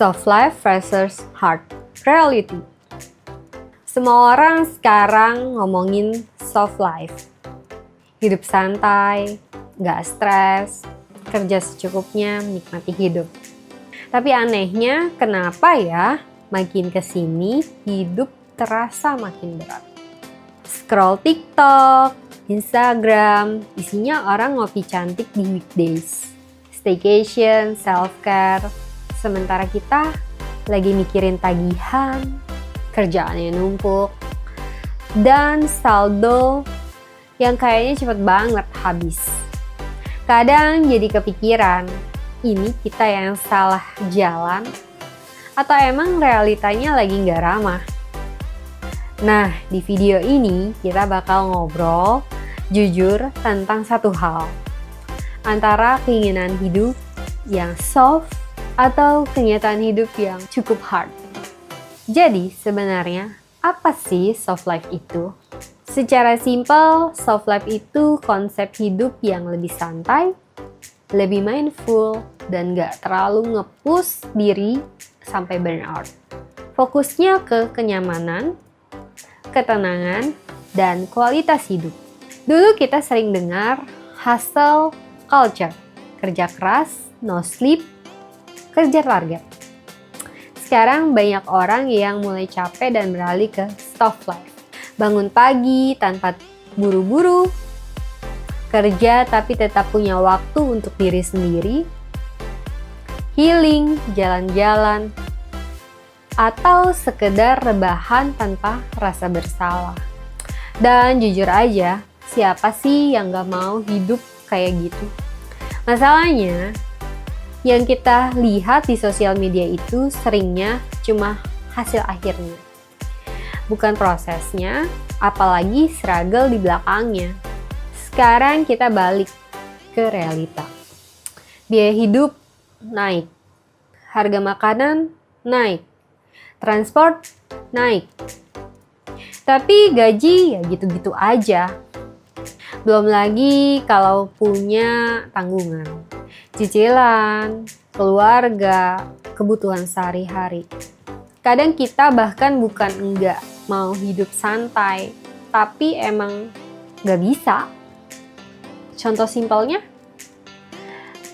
Soft life versus hard reality. Semua orang sekarang ngomongin soft life. Hidup santai, gak stres, kerja secukupnya, nikmati hidup. Tapi anehnya, kenapa ya makin kesini hidup terasa makin berat? Scroll TikTok, Instagram, isinya orang ngopi cantik di weekdays. Staycation, self-care, sementara kita lagi mikirin tagihan, kerjaan yang numpuk, dan saldo yang kayaknya cepet banget habis. Kadang jadi kepikiran, ini kita yang salah jalan atau emang realitanya lagi nggak ramah? Nah, di video ini kita bakal ngobrol jujur tentang satu hal, antara keinginan hidup yang soft atau kenyataan hidup yang cukup hard. Jadi sebenarnya apa sih soft life itu? Secara simpel, soft life itu konsep hidup yang lebih santai, lebih mindful, dan gak terlalu nge-push diri sampai burnout. Fokusnya ke kenyamanan, ketenangan, dan kualitas hidup. Dulu kita sering dengar hustle culture, kerja keras, no sleep, kerja target. Sekarang banyak orang yang mulai capek dan beralih ke soft life. Bangun pagi tanpa buru-buru, kerja tapi tetap punya waktu untuk diri sendiri, healing, jalan-jalan, atau sekedar rebahan tanpa rasa bersalah. Dan jujur aja, siapa sih yang gak mau hidup kayak gitu? Masalahnya, yang kita lihat di sosial media itu seringnya cuma hasil akhirnya, bukan prosesnya, apalagi struggle di belakangnya. Sekarang kita balik ke realita. Biaya hidup naik, harga makanan naik, transport naik, tapi gaji ya gitu-gitu aja. Belum lagi kalau punya tanggungan, cicilan, keluarga, kebutuhan sehari-hari. Kadang kita bahkan bukan enggak mau hidup santai, tapi emang gak bisa. Contoh simpelnya,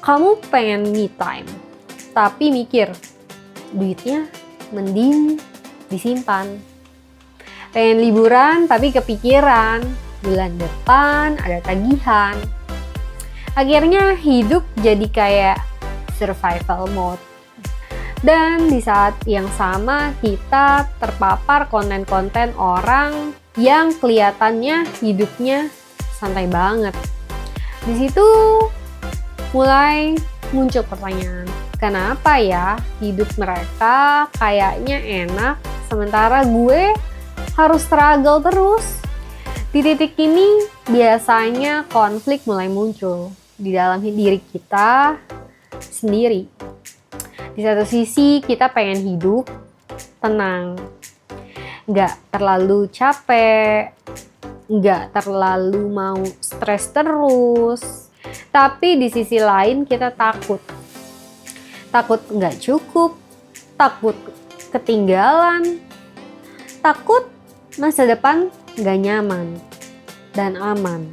kamu pengen me time, tapi mikir, duitnya mending disimpan. Pengen liburan, tapi kepikiran, bulan depan ada tagihan. Akhirnya hidup jadi kayak survival mode. Dan di saat yang sama kita terpapar konten-konten orang yang kelihatannya hidupnya santai banget. Di situ mulai muncul pertanyaan, kenapa ya hidup mereka kayaknya enak sementara gue harus struggle terus? Di titik ini biasanya konflik mulai muncul di dalam diri kita sendiri. Di satu sisi kita pengen hidup tenang, nggak terlalu capek, nggak terlalu mau stres terus. Tapi di sisi lain kita takut nggak cukup, takut ketinggalan, takut masa depan nggak nyaman dan aman.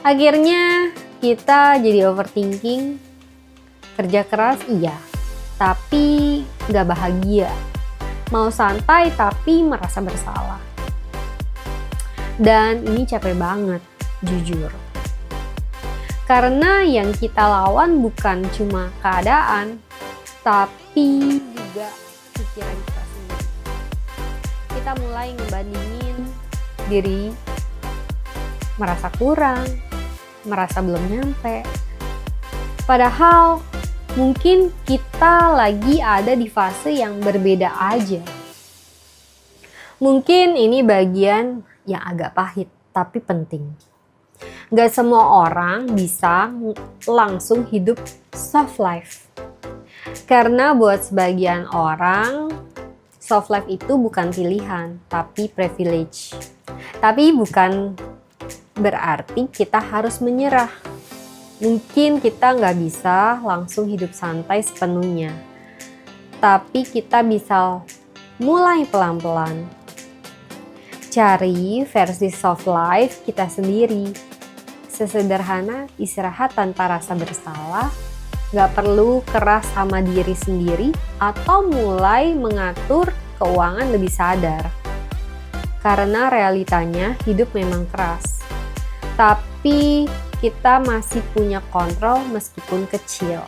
Akhirnya kita jadi overthinking, kerja keras iya, tapi nggak bahagia. Mau santai tapi merasa bersalah. Dan ini capek banget, jujur. Karena yang kita lawan bukan cuma keadaan, tapi juga pikiran kita sendiri. Kita mulai ngebandingin diri, merasa kurang, merasa belum nyampe. Padahal mungkin kita lagi ada di fase yang berbeda aja. Mungkin ini bagian yang agak pahit, tapi penting. Gak semua orang bisa langsung hidup soft life. Karena buat sebagian orang, soft life itu bukan pilihan, tapi privilege. Tapi bukan berarti kita harus menyerah. Mungkin kita nggak bisa langsung hidup santai sepenuhnya. tapi kita bisa mulai pelan-pelan. Cari versi soft life kita sendiri. Sesederhana istirahat tanpa rasa bersalah, gak perlu keras sama diri sendiri, atau mulai mengatur keuangan lebih sadar. Karena realitanya hidup memang keras, tapi kita masih punya kontrol meskipun kecil.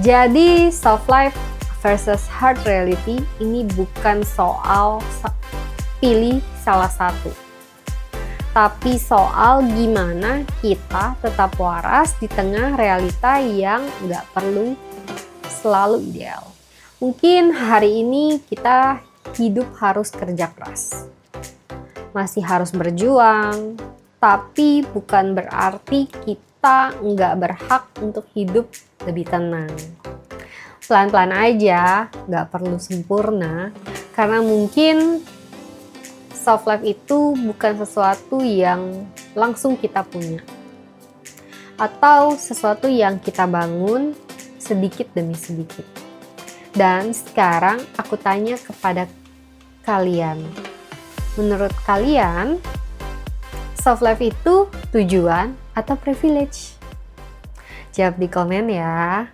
Jadi soft life versus hard reality ini bukan soal pilih salah satu, tapi soal gimana kita tetap waras di tengah realita yang nggak perlu selalu ideal. Mungkin hari ini kita hidup harus kerja keras, masih harus berjuang, tapi bukan berarti kita nggak berhak untuk hidup lebih tenang. Pelan-pelan aja, nggak perlu sempurna, karena mungkin soft life itu bukan sesuatu yang langsung kita punya, atau sesuatu yang kita bangun sedikit demi sedikit. Dan sekarang aku tanya kepada kalian, menurut kalian soft life itu tujuan atau privilege? Jawab di komen ya.